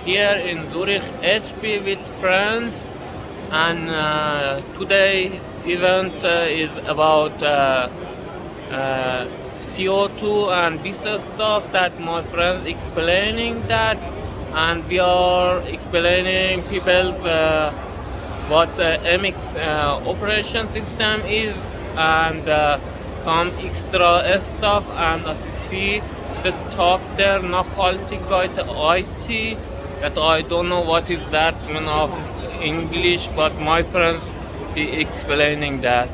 here in Zurich HP with friends, and today's event is about CO2 and this stuff that my friend explaining that, and we are explaining people's what the MX operation system is, and some extra stuff. And as you see the top there, Nachhaltigkeit IT, that I don't know what is that mean of English, but my friends he explaining that.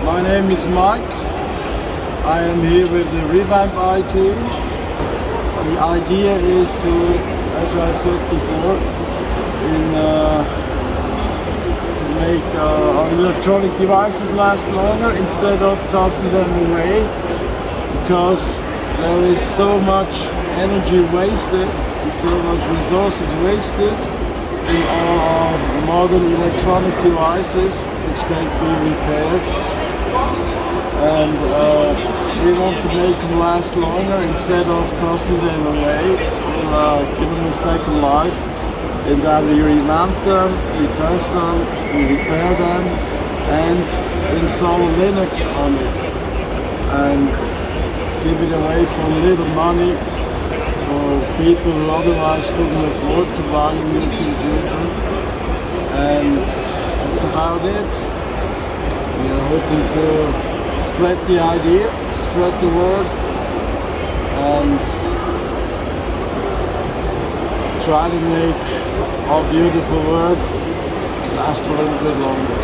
My name is Mike. I am here with the Revamp-it team. The idea is to, as I said before, to make our electronic devices last longer instead of tossing them away, because there is so much energy wasted and so much resources wasted in all our modern electronic devices which can't be repaired. And we want to make them last longer instead of tossing them away. We'll give them a second life in that we revamp them, we test them, we repair them, and install Linux on it, and give it away for little money for people who otherwise couldn't afford to buy a new computer. And that's about it. We are hoping to spread the idea, spread the word, and try to make our beautiful world last a little bit longer.